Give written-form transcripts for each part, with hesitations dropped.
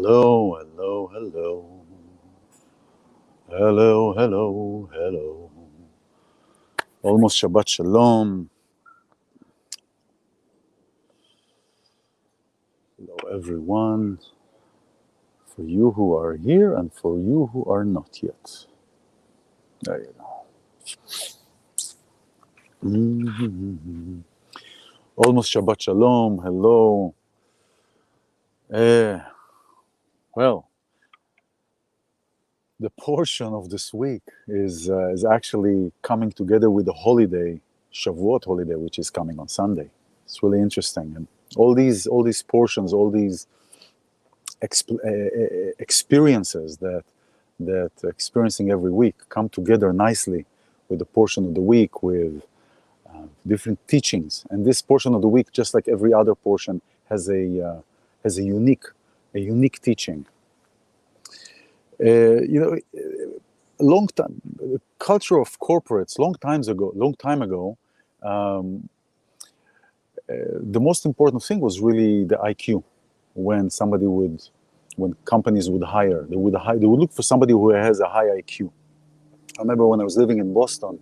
Hello, hello, hello. Hello, hello, hello. Almost Shabbat Shalom. Hello, everyone. For you who are here and for you who are not yet. There you go. Almost Shabbat Shalom. Hello. Well, the portion of this week is actually coming together with the holiday, Shavuot holiday, which is coming on Sunday. It's really interesting, and all these portions, all these experiences that experiencing every week come together nicely with the portion of the week with different teachings. And this portion of the week, just like every other portion, has a unique teaching. Long time culture of corporates, long time ago, the most important thing was really the IQ. When companies would hire, they would look for somebody who has a high IQ. I remember when I was living in Boston,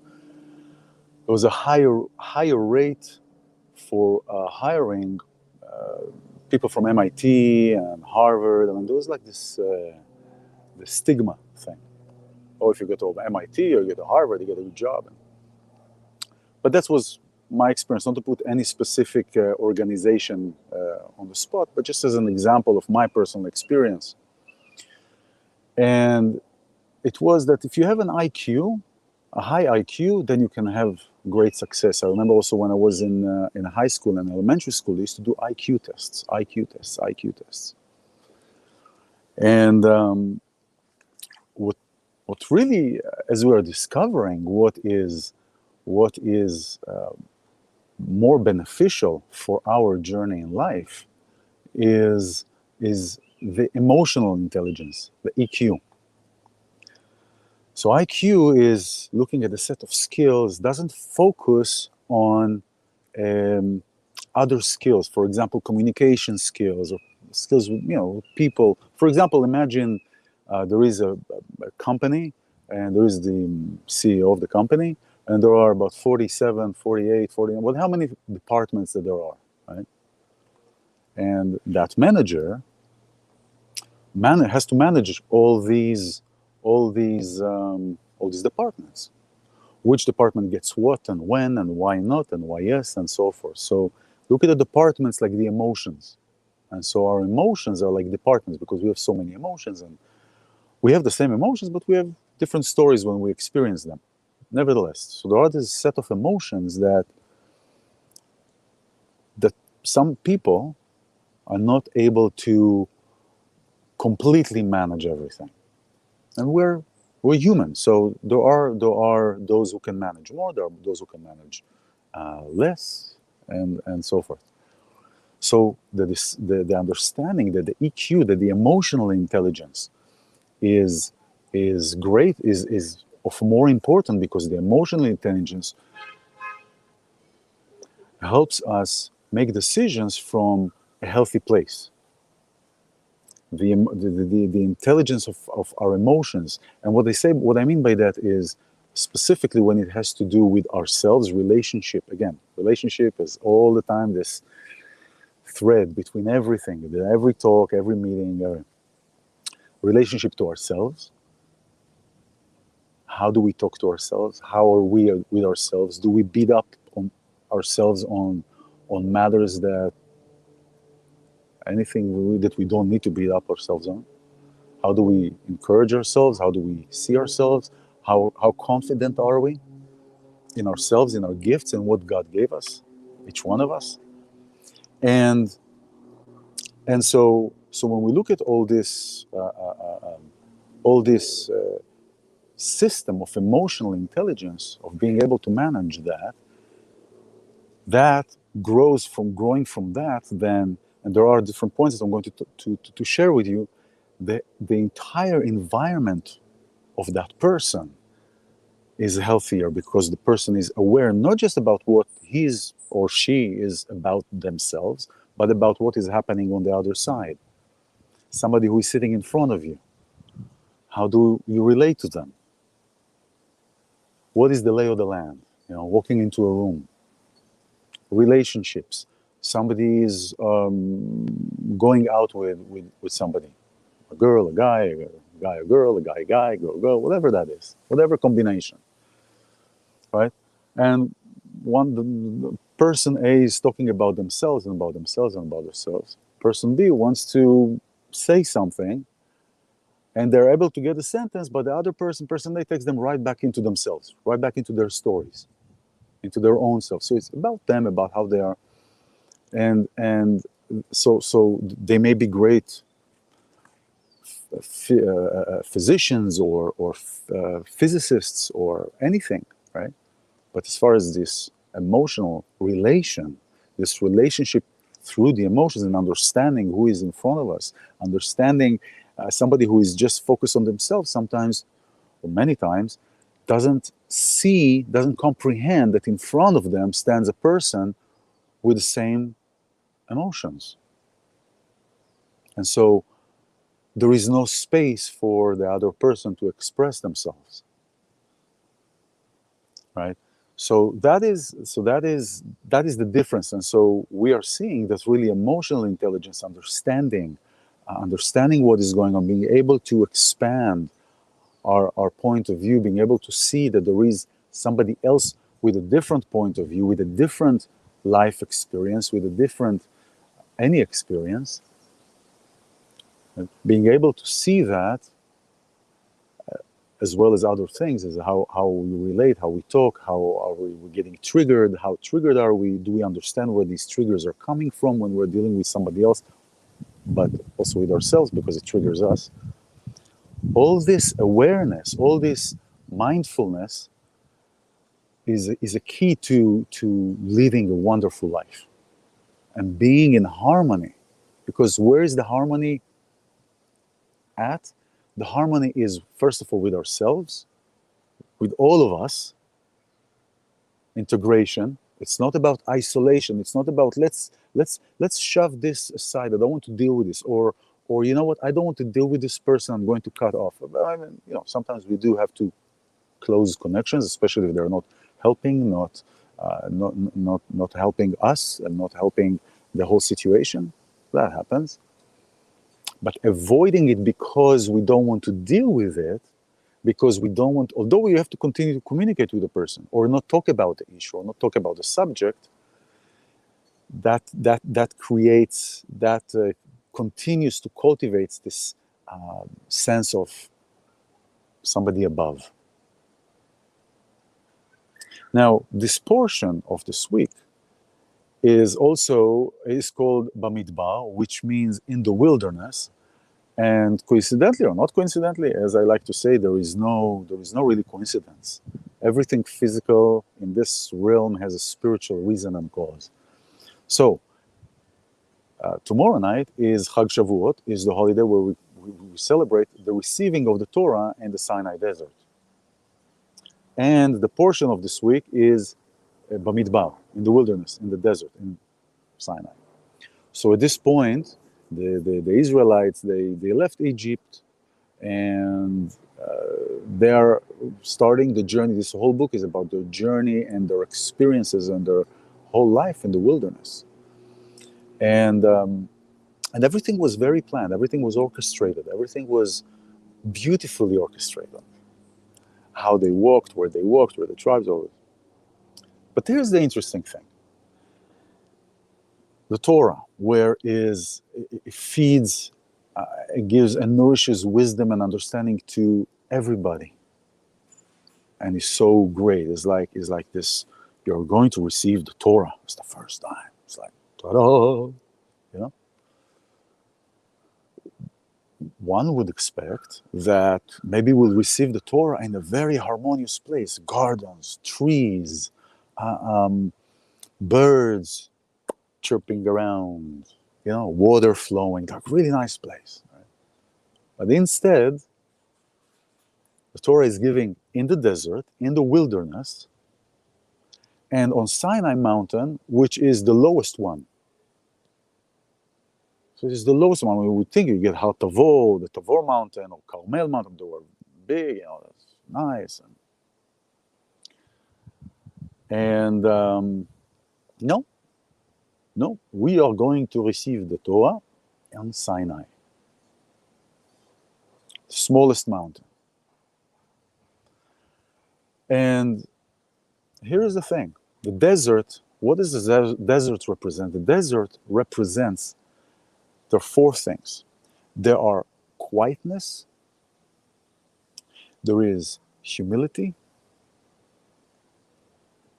there was a higher rate for hiring people from MIT and Harvard. I mean, there was like this the stigma thing. Oh, if you go to MIT or you go to Harvard, you get a good job. But that was my experience, not to put any specific organization on the spot, but just as an example of my personal experience. And it was that if you have an IQ, a high IQ, then you can have great success. I remember also when I was in high school and elementary school, they used to do IQ tests. And what really, as we are discovering, what is more beneficial for our journey in life is the emotional intelligence, the EQ. So IQ is looking at a set of skills, doesn't focus on other skills. For example, communication skills or skills with people. For example, imagine there is a company and there is the CEO of the company, and there are about 47, 48, 40, well, how many departments that there are, right? And that manager has to manage all these departments. Which department gets what and when and why not and why yes and so forth. So look at the departments like the emotions. And so our emotions are like departments because we have so many emotions, and we have the same emotions, but we have different stories when we experience them. Nevertheless, so there are this set of emotions that some people are not able to completely manage everything. And we're human, so there are those who can manage more, there are those who can manage less, and so forth. So the understanding that the EQ, that the emotional intelligence is great, is of more important, because the emotional intelligence helps us make decisions from a healthy place. The intelligence of our emotions, and what I mean by that is specifically when it has to do with ourselves, relationship. Again, relationship is all the time this thread between everything, every talk, every meeting, relationship to ourselves. How do we talk to ourselves? How are we with ourselves? Do we beat up on ourselves on matters that we don't need to beat up ourselves on? How do we encourage ourselves? How do we see ourselves? How confident are we in ourselves, in our gifts, and what God gave us, each one of us? And so when we look at all this system of emotional intelligence, of being able to manage that growing from that, then, and there are different points that I'm going to share with you, the entire environment of that person is healthier, because the person is aware not just about what his or she is about themselves, but about what is happening on the other side. somebody who is sitting in front of you. How do you relate to them? What is the lay of the land? Walking into a room. Relationships. Somebody is going out with somebody. A girl, a guy, a girl, a guy, girl, whatever that is. Whatever combination. Right? And the person A is talking about themselves and about themselves and about themselves. Person B wants to say something, and they're able to get a sentence, but the other person A, takes them right back into themselves, right back into their stories, into their own self. So it's about them, about how they are, and so they may be great physicians or physicists or anything, right? But as far as this emotional relation, this relationship through the emotions and understanding who is in front of us, understanding somebody who is just focused on themselves sometimes, or many times, doesn't comprehend that in front of them stands a person with the same emotions. And so there is no space for the other person to express themselves, right? So that is the difference. And so we are seeing that really emotional intelligence, understanding what is going on, being able to expand our point of view, being able to see that there is somebody else with a different point of view, with a different life experience, with a different any experience, and being able to see that as well as other things, is how we relate, how we talk, how are we getting triggered, how triggered are we, do we understand where these triggers are coming from when we're dealing with somebody else, but also with ourselves because it triggers us. All this awareness, all this mindfulness is a key to living a wonderful life and being in harmony. Because where is the harmony at? The harmony is, first of all, with ourselves, with all of us. Integration. It's not about isolation. It's not about let's shove this aside. I don't want to deal with this, or you know what? I don't want to deal with this person. I'm going to cut off. I mean, sometimes we do have to close connections, especially if they're not helping, not helping us, and not helping the whole situation. That happens. But avoiding it because we don't want to deal with it, because we don't want, although we have to continue to communicate with the person or not talk about the issue or not talk about the subject, that creates, continues to cultivate this sense of somebody above. Now, this portion of this week is called Bamidbar, which means in the wilderness. And coincidentally or not coincidentally, as I like to say, there is no really coincidence. Everything physical in this realm has a spiritual reason and cause. So tomorrow night is Chag Shavuot, is the holiday where we celebrate the receiving of the Torah in the Sinai desert. And the portion of this week is Bamidbar, in the wilderness, in the desert, in Sinai. So at this point, the Israelites, they left Egypt, and they are starting the journey. This whole book is about their journey and their experiences and their whole life in the wilderness. And everything was very planned. Everything was orchestrated. Everything was beautifully orchestrated. How they walked, where the tribes were. But here's the interesting thing. The Torah, where it feeds, it gives and nourishes wisdom and understanding to everybody, and is so great. It's like this. You're going to receive the Torah. It's the first time. It's like, ta-da! One would expect that maybe we'll receive the Torah in a very harmonious place: gardens, trees, birds chirping around, water flowing, like really nice place. Right? But instead, the Torah is giving in the desert, in the wilderness, and on Sinai mountain, which is the lowest one. So it is the lowest mountain. We would think you get Har Tavor, the Tavor mountain, or Carmel mountain. They were big, that's nice. And no, no, we are going to receive the Torah on Sinai, the smallest mountain. And here is the thing. The desert, what does the desert represent? The desert represents, there are four things. There are quietness, there is humility,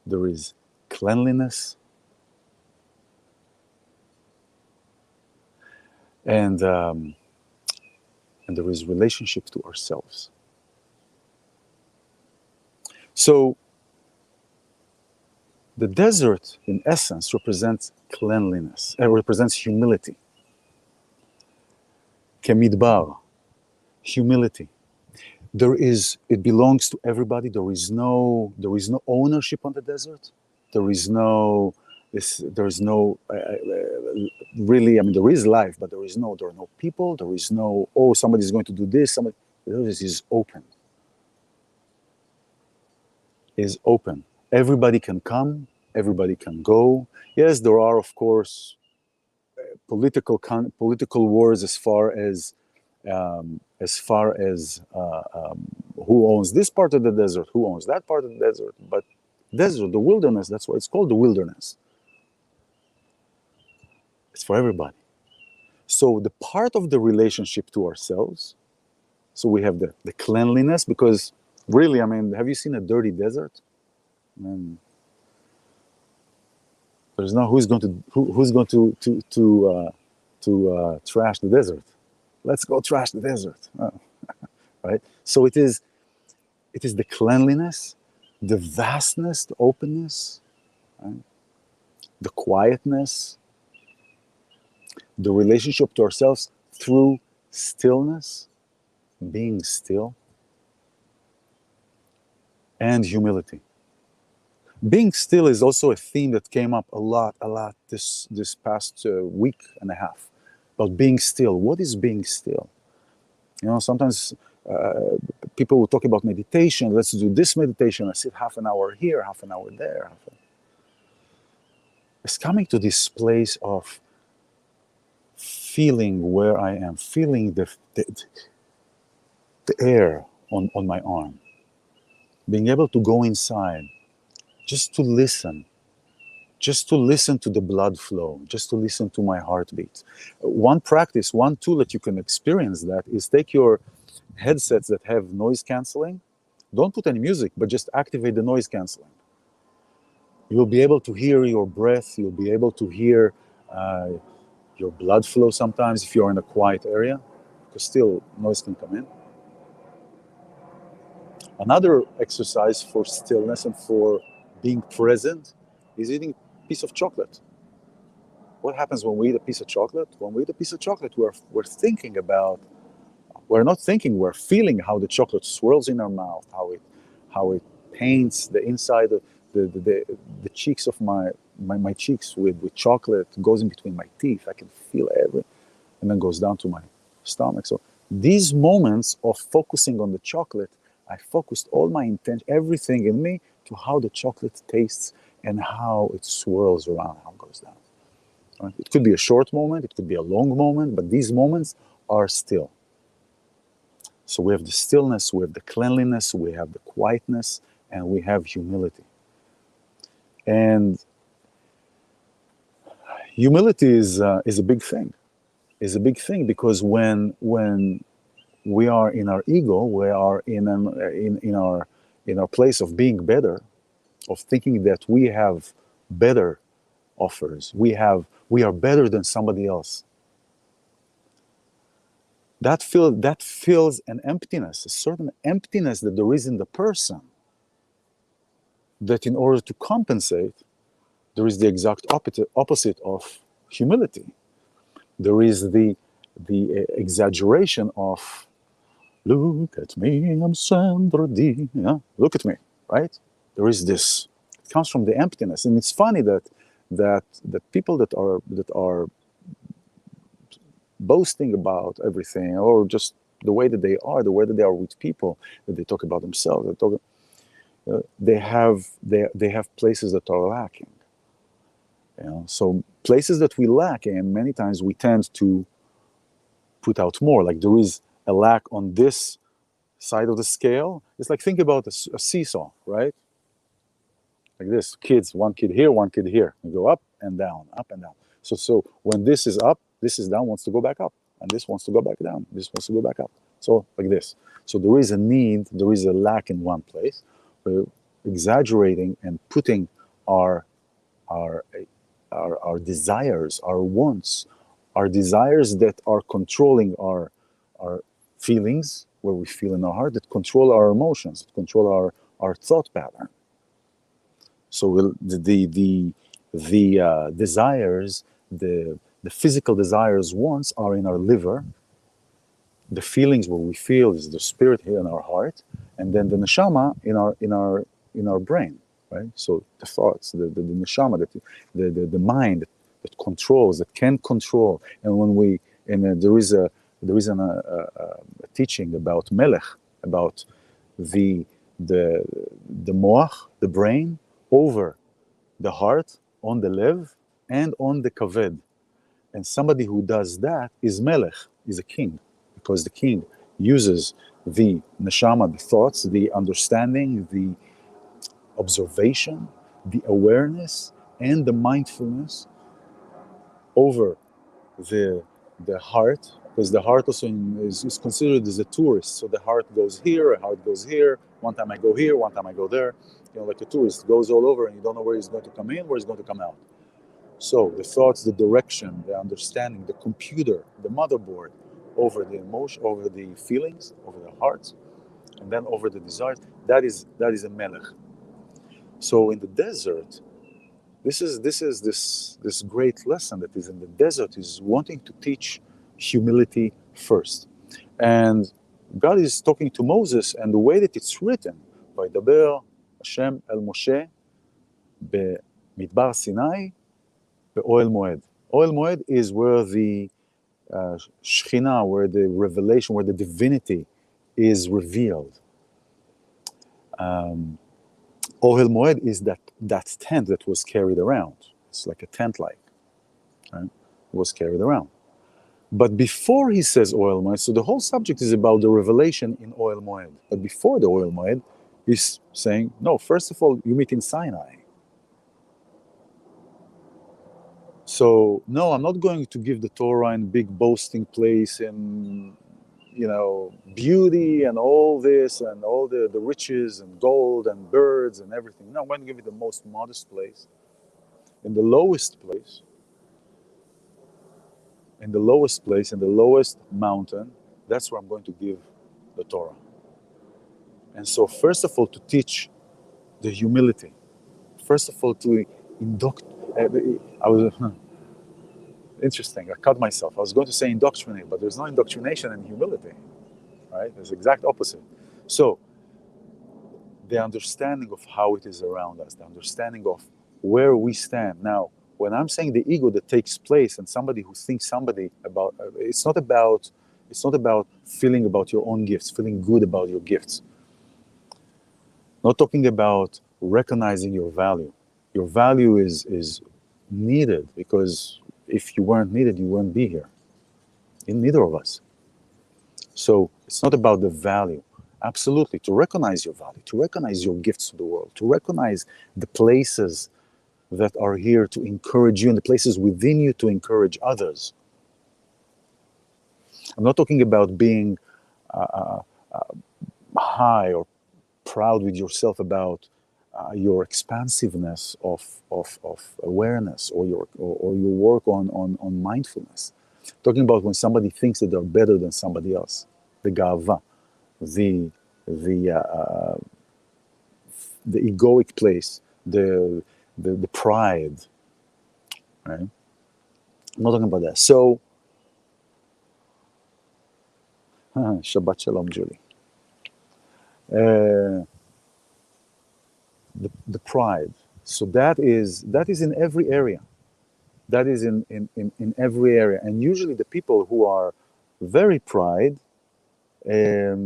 there is cleanliness, and there is relationship to ourselves. So the desert, in essence, represents cleanliness. It represents humility. Bamidbar, humility. It belongs to everybody. There is no ownership on the desert. There is no really. I mean, there is life, but there are no people. There is no, oh, somebody's going to do this. This is open. Is open. Everybody can come. Everybody can go. Yes, there are, of course, political wars as far as who owns this part of the desert, who owns that part of the desert. But desert, the wilderness, that's why it's called the wilderness. It's for everybody. So the part of the relationship to ourselves, so we have the cleanliness, because really, I mean, have you seen a dirty desert? I mean, there's no who's going to trash the desert. Let's go trash the desert, right? So it is the cleanliness, the vastness, the openness, right? The quietness, the relationship to ourselves through stillness, being still, and humility. Being still is also a theme that came up a lot this past week and a half. About being still. What is being still? Sometimes people will talk about meditation. Let's do this meditation. I sit half an hour here, half an hour there. It's coming to this place of feeling where I am, feeling the air on my arm, being able to go inside, just to listen to the blood flow, just to listen to my heartbeat. One tool that you can experience that is take your headsets that have noise canceling. Don't put any music, but just activate the noise canceling. You'll be able to hear your breath. You'll be able to hear your blood flow sometimes if you're in a quiet area, because still noise can come in. Another exercise for stillness and for being present is eating a piece of chocolate. What happens when we eat a piece of chocolate? When we eat a piece of chocolate, we're thinking about, we're not thinking, we're feeling how the chocolate swirls in our mouth, how it paints the inside of the cheeks of my cheeks with chocolate, goes in between my teeth. I can feel everything, and then goes down to my stomach. So these moments of focusing on the chocolate, I focused all my intention, everything in me, to how the chocolate tastes and how it swirls around, how it goes down. Right? It could be a short moment, it could be a long moment, but these moments are still. So we have the stillness, we have the cleanliness, we have the quietness, and we have humility. And humility is a big thing. Is a big thing because when we are in our ego, we are in our place of being better, of thinking that we have better offers, we are better than somebody else. That fills an emptiness, a certain emptiness that there is in the person, that in order to compensate, there is the exact opposite of humility. There is the exaggeration of, look at me, I'm Sandra D. Yeah, look at me, right? There is this. It comes from the emptiness, and it's funny that people that are boasting about everything, or just the way that they are, the way that they are with people, that they talk about themselves, they have places that are lacking. So places that we lack, and many times we tend to put out more. Like there is a lack on this side of the scale. It's like, think about a seesaw, right? Like this, kids, one kid here, one kid here. You go up and down, up and down. So when this is up, this is down, wants to go back up, and this wants to go back down, this wants to go back up. So like this. So there is a need, there is a lack in one place. We're exaggerating and putting our our our desires, our wants, our desires that are controlling our feelings, where we feel in our heart, that control our emotions, that control our thought pattern. So the desires, the physical desires, wants are in our liver. The feelings, what we feel, is the spirit here in our heart, and then the neshama in our brain, right? So the thoughts, the neshama, the mind that controls, that can control. And when we there is a teaching about melech, about the moach, the brain, over the heart, on the lev, and on the kaved. And somebody who does that is melech, is a king, because the king uses the neshama, the thoughts, the understanding, the observation, the awareness, and the mindfulness over the heart, because the heart also is considered as a tourist. So the heart goes here, a heart goes here. One time I go here, one time I go there. Like a tourist goes all over, and you don't know where he's going to come in, where he's going to come out. So the thoughts, the direction, the understanding, the computer, the motherboard, over the emotion, over the feelings, over the hearts, and then over the desires. That is a melech. So in the desert, this great lesson that is in the desert is wanting to teach humility first. And God is talking to Moses, and the way that it's written, Vaydaber Hashem el Moshe Bamidbar Sinai be'Ohel Moed. Ohel Moed is where the Shekhinah, where the revelation, where the divinity is revealed. Ohel Moed is that tent that was carried around. It's like a tent-like, right? It was carried around. But before he says Ohel Moed, so the whole subject is about the revelation in Ohel Moed. But before the Ohel Moed, he's saying, no, first of all, you meet in Sinai. So, no, I'm not going to give the Torah in big boasting place in, beauty and all this and all the riches and gold and birds and everything. No, I'm going to give it the most modest place, in the lowest place, in the lowest mountain. That's where I'm going to give the Torah. And so, first of all, to teach the humility. First of all, to I was interesting. I cut myself. I was going to say indoctrinate, but there's no indoctrination in humility, right? There's the exact opposite. So, the understanding of how it is around us, the understanding of where we stand. Now, when I'm saying the ego that takes place and somebody who thinks somebody about, it's not about feeling about your own gifts, feeling good about your gifts. Not talking about recognizing your value. Your value is needed, because if you weren't needed, you wouldn't be here. In neither of us. So it's not about the value. Absolutely, to recognize your value, to recognize your gifts to the world, to recognize the places that are here to encourage you and the places within you to encourage others. I'm not talking about being high or proud with yourself about your expansiveness of awareness, or your work on mindfulness. Talking about when somebody thinks that they're better than somebody else, the gava, the egoic place, the pride, right? I'm not talking about that. So, Shabbat Shalom, Julie. The pride. So that is in every area. That is in every area. And usually the people who are very pride um,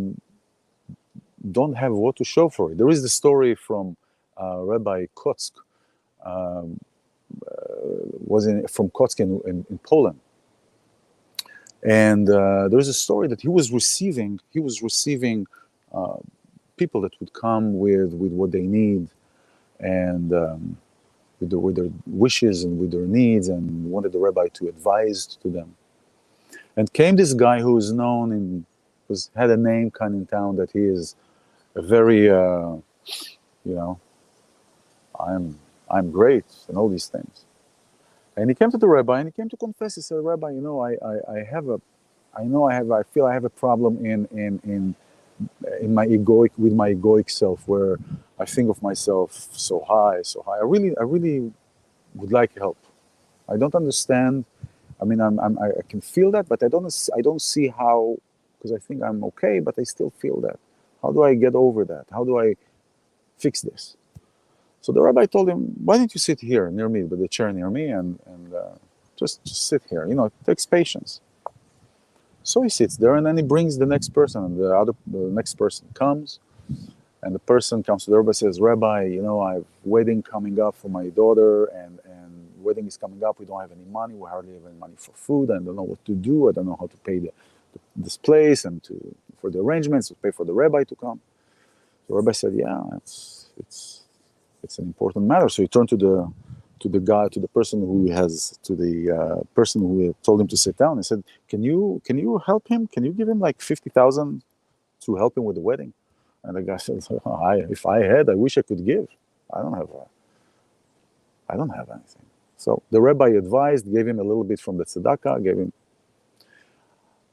don't have what to show for it. There is the story from Rabbi Kotzk, um, from Kotzk in Poland. And there's a story that he was receiving uh, people that would come with what they need, and with their wishes and with their needs, and wanted the rabbi to advise to them. And came this guy who is known had a name kind of in town, that he is a very, I'm great and all these things. And he came to the rabbi and he came to confess. He said, Rabbi, I feel I have a problem in my with my egoic self, where I think of myself so high. I really would like help. I don't understand. I mean, I can feel that, but I don't see how, because I think I'm okay, but I still feel that. How do I get over that? How do I fix this? So the rabbi told him, why don't you sit here near me, with the chair near me, and just sit here. It takes patience. So he sits there, and then he brings the next person, and the next person comes, and the person comes to the rabbi and says, Rabbi, I have wedding coming up for my daughter, and wedding is coming up. We don't have any money. We hardly have any money for food. I don't know what to do. I don't know how to pay this place and for the arrangements, to pay for the rabbi to come. The rabbi said, yeah, it's an important matter. So he turned to the person who told him to sit down, and said, can you help him? Can you give him like 50,000 to help him with the wedding? And the guy said, if I had, I wish I could give. I don't have anything. So the rabbi advised, gave him a little bit from the tzedakah, gave him.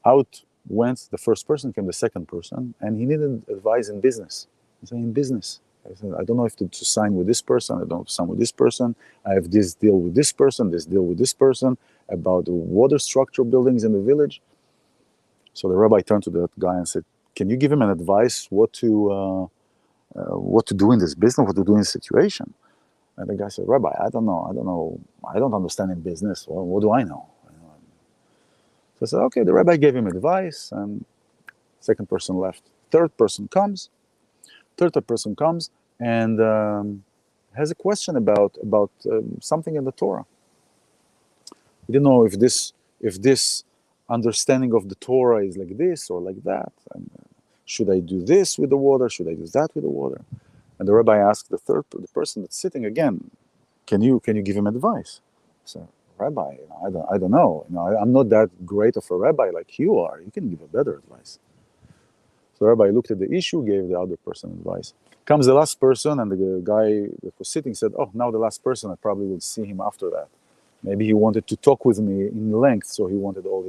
Out went the first person, came the second person, and he needed advice in business. He said, in business. I said, I don't know if to sign with this person, I don't know if to sign with this person. I have this deal with this person, this deal with this person, about the water structure buildings in the village. So the rabbi turned to that guy and said, can you give him an advice what to do in this business, what to do in this situation? And the guy said, Rabbi, I don't know, I don't understand in business. Well, what do I know? So I said, okay, the rabbi gave him advice, and second person left. Third person comes and has a question about something in the Torah. He didn't know if this understanding of the Torah is like this or like that. And should I do this with the water? Should I do that with the water? And the rabbi asked the person that's sitting again, can you give him advice? So, Rabbi, I don't know. I'm not that great of a rabbi like you are. You can give a better advice. So the rabbi looked at the issue, gave the other person advice. Comes the last person, and the guy that was sitting said, oh, now the last person, I probably will see him after that. Maybe he wanted to talk with me in length, so he wanted all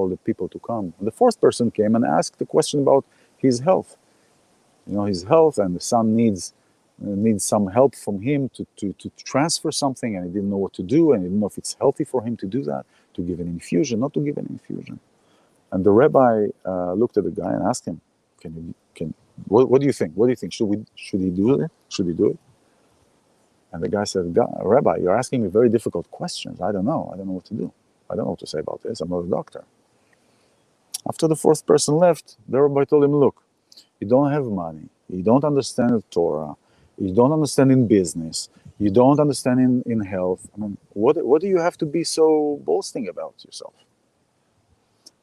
the people to come. And the fourth person came and asked the question about his health. His health, and the son needs some help from him to transfer something, and he didn't know what to do, and he didn't know if it's healthy for him to do that, to give an infusion, not to give an infusion. And the rabbi looked at the guy and asked him, what do you think? What do you think? Should he do it? Should he do it? And the guy said, Rabbi, you're asking me very difficult questions. I don't know what to do. I don't know what to say about this. I'm not a doctor. After the fourth person left, the rabbi told him, look, you don't have money. You don't understand the Torah. You don't understand in business. You don't understand in health. I mean, what do you have to be so boasting about yourself?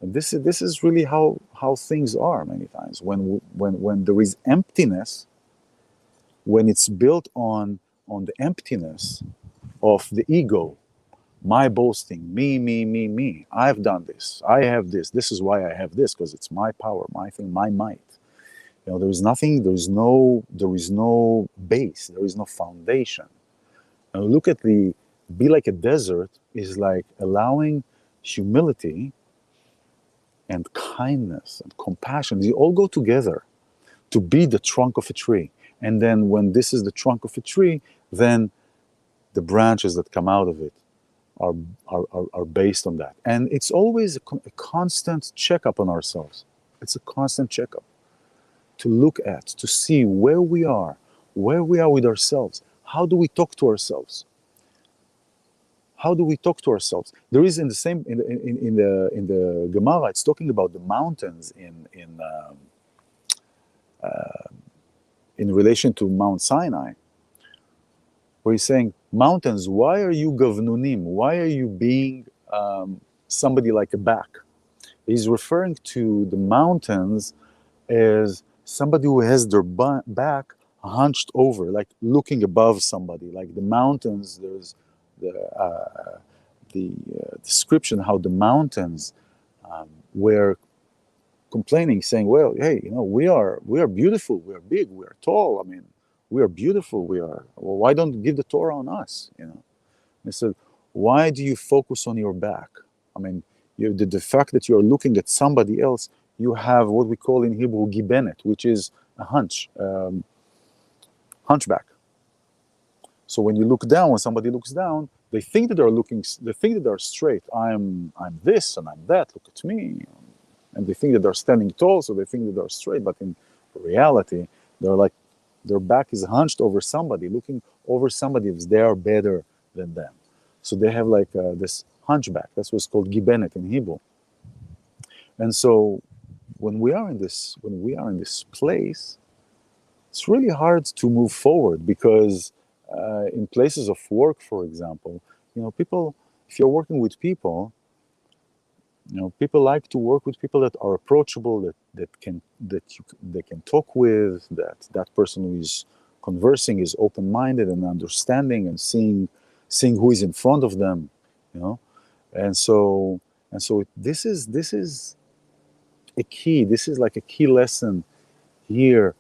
And this is really how things are many times. When there is emptiness, when it's built on the emptiness of the ego, my boasting, me, I've done this, I have this is why I have this, because it's my power, my thing, my might. There is nothing, there is no base, there is no foundation. Now look at be like a desert is like allowing humility and kindness and compassion, they all go together to be the trunk of a tree. And then when this is the trunk of a tree, then the branches that come out of it are based on that. And it's always a constant checkup on ourselves. It's a constant checkup to look at, to see where we are with ourselves. How do we talk to ourselves? How do we talk to ourselves? There is in the same in the Gemara, it's talking about the mountains in relation to Mount Sinai, where he's saying, mountains, why are you gavnunim? Why are you being somebody like a back? He's referring to the mountains as somebody who has their back hunched over, like looking above somebody. Like the mountains, there's the description how the mountains were complaining, saying, "Well, hey, we are beautiful, we are big, we are tall. I mean, we are beautiful. We are. Well, why don't you give the Torah on us?" They said, "Why do you focus on your back? I mean, the fact that you are looking at somebody else, you have what we call in Hebrew gibenet, which is a hunchback. So when you look down, when somebody looks down, they think that they're straight. I'm this and I'm that. Look at me." And they think that they're standing tall, so they think that they're straight. But in reality, they're like, their back is hunched over somebody, looking over somebody if they are better than them. So they have like this hunchback. That's what's called gibenet in Hebrew. And so when we are in this place, it's really hard to move forward because in places of work, for example, people, if you're working with people, people like to work with people that are approachable, they can talk with, that person who is conversing is open-minded and understanding and seeing who is in front of them, and so this is a key. This is like a key lesson here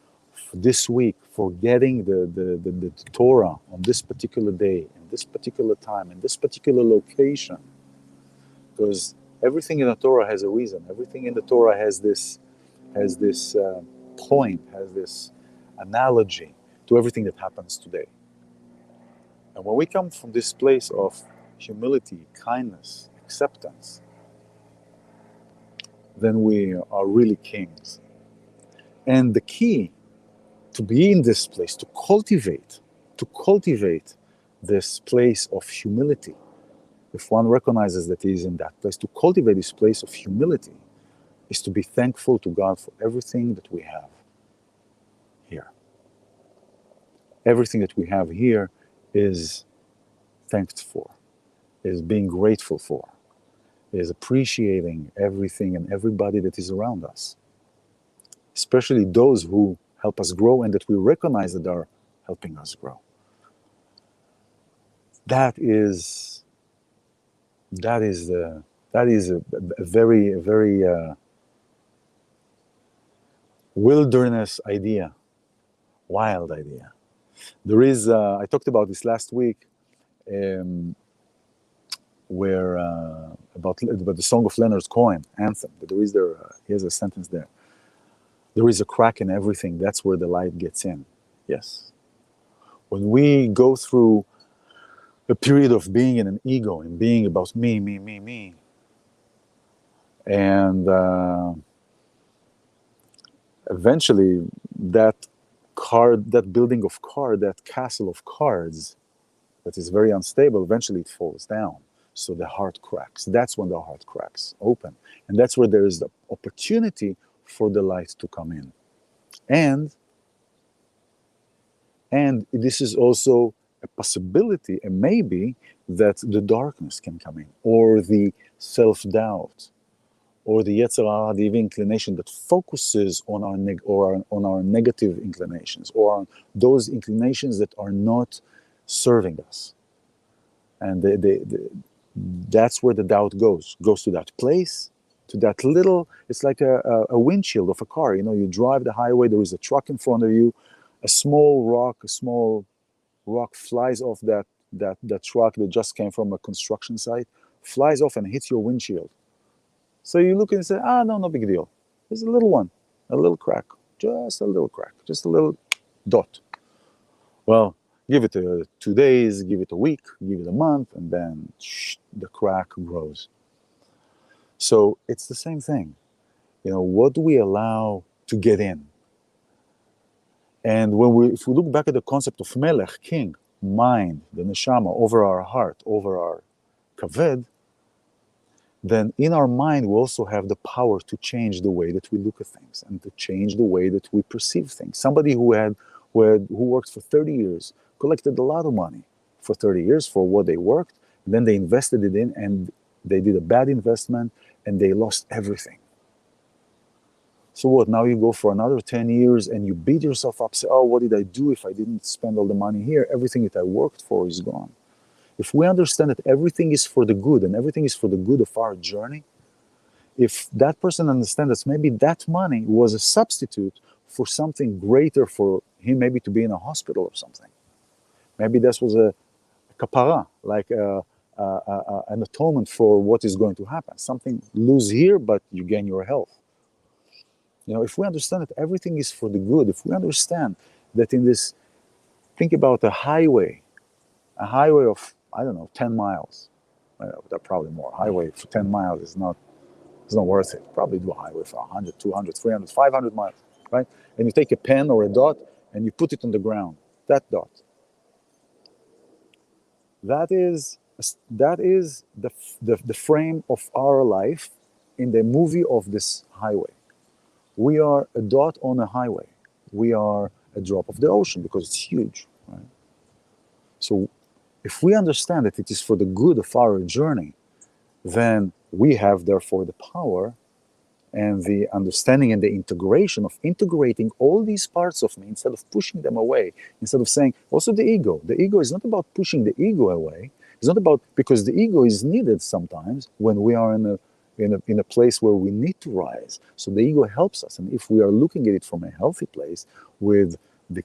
this week for getting the Torah on this particular day, in this particular time, in this particular location, because everything in the Torah has a reason. Everything in the Torah has this point, has this analogy to everything that happens today. And when we come from this place of humility, kindness, acceptance, then we are really kings. And the key to be in this place, to cultivate this place of humility, if one recognizes that he is in that place, to cultivate this place of humility is to be thankful to God for everything that we have here. Everything that we have here is thanked for, is being grateful for, is appreciating everything and everybody that is around us, especially those who help us grow and that we recognize that are helping us grow. That is a very wilderness idea, wild idea. There is I talked about this last week, where about the song of Leonard Cohen, Anthem. But he has a sentence there. There is a crack in everything. That's where the light gets in. Yes. When we go through a period of being in an ego and being about me, and eventually that building of cards, that castle of cards that is very unstable, eventually it falls down. So the heart cracks. That's when the heart cracks open. And that's where there is the opportunity for the light to come in. And this is also a possibility, and maybe, that the darkness can come in, or the self-doubt, or the Yetzer Hara, the evil inclination that focuses on our negative inclinations, or on those inclinations that are not serving us. And that's where the doubt goes to that place, to that little, it's like a windshield of a car. You drive the highway, there is a truck in front of you, a small rock flies off that truck that just came from a construction site, flies off and hits your windshield. So you look and say, no big deal. There's a little one, a little crack, just a little dot. Well, give it 2 days, give it a week, give it a month, and then the crack grows. So it's the same thing. What do we allow to get in? And if we look back at the concept of Melech, king, mind, the neshama, over our heart, over our kaved, then in our mind we also have the power to change the way that we look at things and to change the way that we perceive things. Somebody who worked for 30 years, collected a lot of money for 30 years for what they worked, and then they invested it in, and they did a bad investment, and they lost everything. So what, now you go for another 10 years and you beat yourself up, say, oh, what did I do if I didn't spend all the money here? Everything that I worked for is gone. If we understand that everything is for the good and everything is for the good of our journey, if that person understands that maybe that money was a substitute for something greater for him, maybe to be in a hospital or something. Maybe this was a kapara, like an atonement for what is going to happen. Something lose here, but you gain your health. You know, if we understand that everything is for the good, if we understand that in this, think about a highway of, I don't know, 10 miles. That probably more. Highway for 10 miles is not worth it. Probably do a highway for 100, 200, 300, 500 miles, right? And you take a pen or a dot and you put it on the ground. That dot. That is the frame of our life in the movie of this highway. We are a dot on a highway. We are a drop of the ocean because it's huge, right? So if we understand that it is for the good of our journey, then we have therefore the power and the understanding and the integration of integrating all these parts of me instead of pushing them away, instead of saying, also the ego. The ego is not about pushing the ego away. It's not about, because the ego is needed sometimes when we are in a place where we need to rise. So the ego helps us. And if we are looking at it from a healthy place with the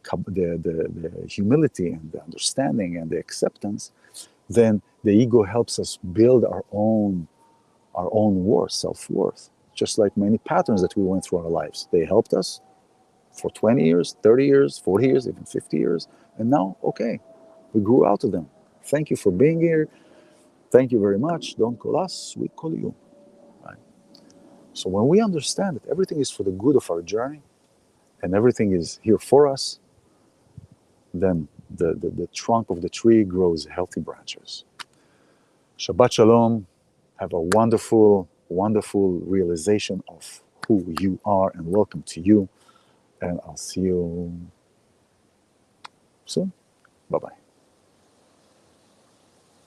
humility and the understanding and the acceptance, then the ego helps us build our own worth, self-worth. Just like many patterns that we went through our lives. They helped us for 20 years, 30 years, 40 years, even 50 years. And now, okay, we grew out of them. Thank you for being here. Thank you very much. Don't call us, we call you. Right? So when we understand that everything is for the good of our journey and everything is here for us, then the trunk of the tree grows healthy branches. Shabbat Shalom. Have a wonderful, wonderful realization of who you are, and welcome to you. And I'll see you soon. Bye-bye.